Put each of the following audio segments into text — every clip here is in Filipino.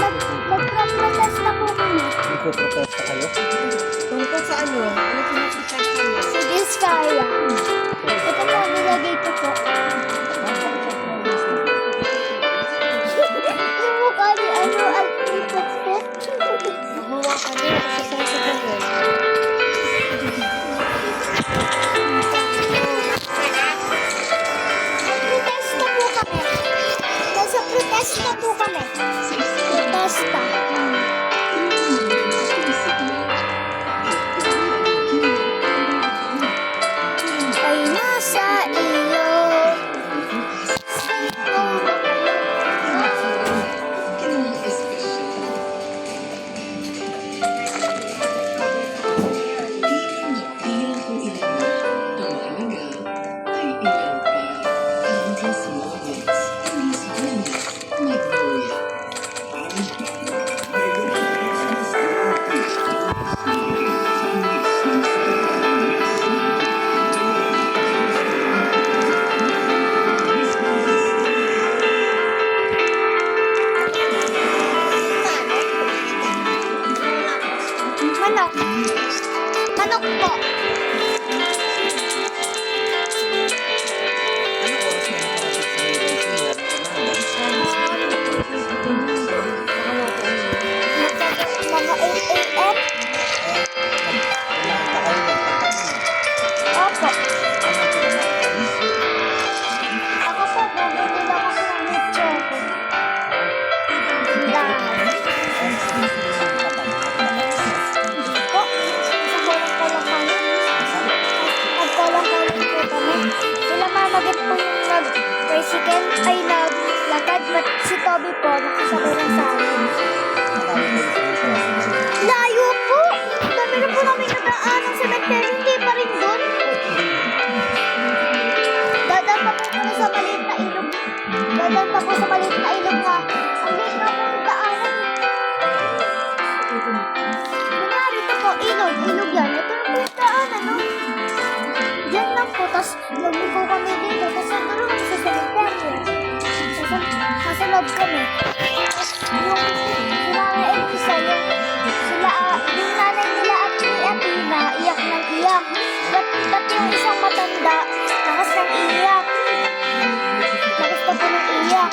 Nagprotesta po kami. Nagpo-protesta kayo? Tungkol sa ano? Ano pinaprotesta mo? Si Vizcaya. Ito po, nilagay ko po. Yung mukha ni ano, Alfred po. Mahuwa ka din kasi sa sasabihin. Protesta po kami. Nasa protesta po kami. Protesta. Ay nasa iyo. Manok. Manok po. Mga 8 a.m. Opo. Ako po, bumili lang ako ng lechon. Dahil. Po, nagkulang-kulang kami. Nagkulang-kulang po kami. Sila mamagit po yung nag-tricycle ay naglakad. Si Toby po, nakasabay lang sa akin. Layo po! Dami na po namin nadaan ng cemetery. Hindi pa rin doon. Dadaan pa po muna sa maliit na ilog. Dadaan pa po sa maliit na ilog na. Ang liit na po yung daanan. Kunyari, ito po, ilog. Ilog yan. Ito na po yung daanan, no? Diyan lang po. Tapos, lumigo kami dito. Tapos, nandun lang sa cemetery. Nasa loob kami. Yung sinanay Elisa, yung nanay nila at ni Athena, iyak ng iyak. Ba't yung isang matanda, lakas ng iyak. Lakas pa po ng iyak.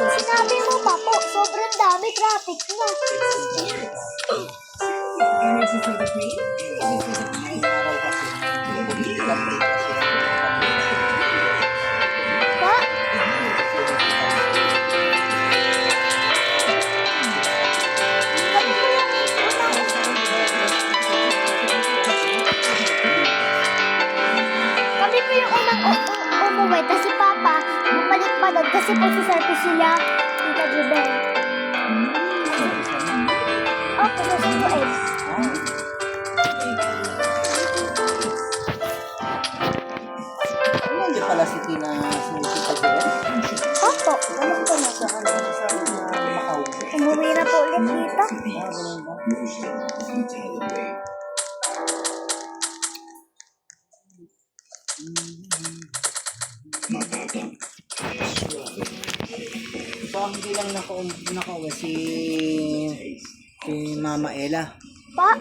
Sinabi mo pa po, sobrang dami traffic na. Energy for the brain, energy for the mind. Pa? Kami po yung unang umuwi. Kasi si Papa, bumalik pa doon. Kasi po si Sir sila, Tita Jubel. Opo, susunduin. Hindi pala si Tina si Tita Joel. Opo, Alam ko na sa kanila sa Macau. umuwi na po ulit dito. Ganun ba? So, ang hindi lang nakauwi si Mama Ella. Pa?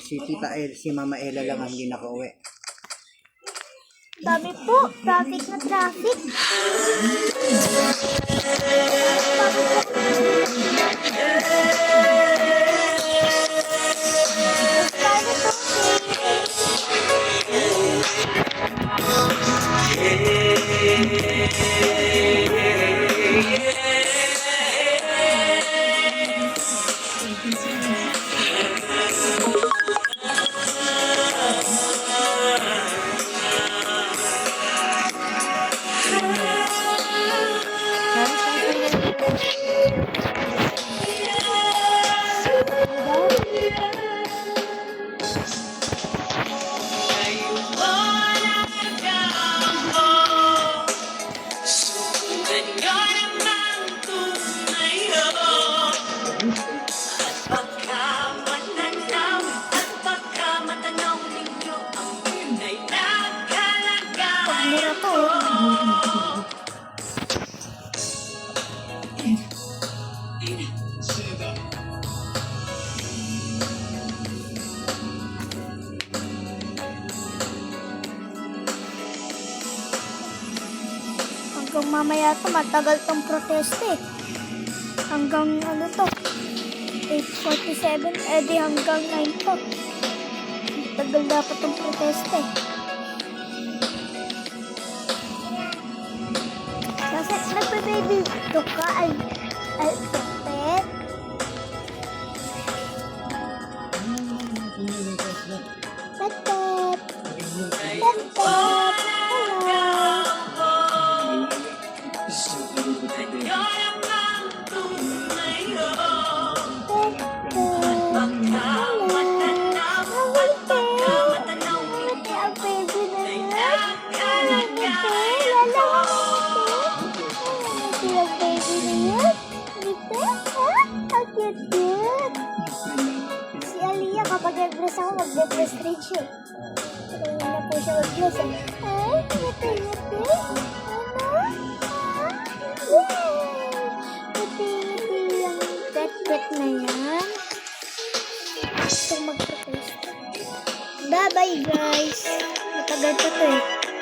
Si Tita El, si Mama Ella lang ang hindi nakauwi. Dami po. Traffic na traffic. Hanggang mamaya to, matagal tong protesta eh. Hanggang ano to, 8:47, di hanggang 9 to. Matagal dapat tong protesta eh. Kasi nagpe-baby dog ka, Alfred. Tatat. Tatat. Hello. Si Aliyah kapag nag-dress ako, mag-dress rin siya. Kaya na po siya mag-dress. Ay, ngiti-ngiti. Ano? Yay! Ngiti-ngiti yung pet-pet na yan. Gusto mag-protest. Bye-bye guys. Matagal pa to eh.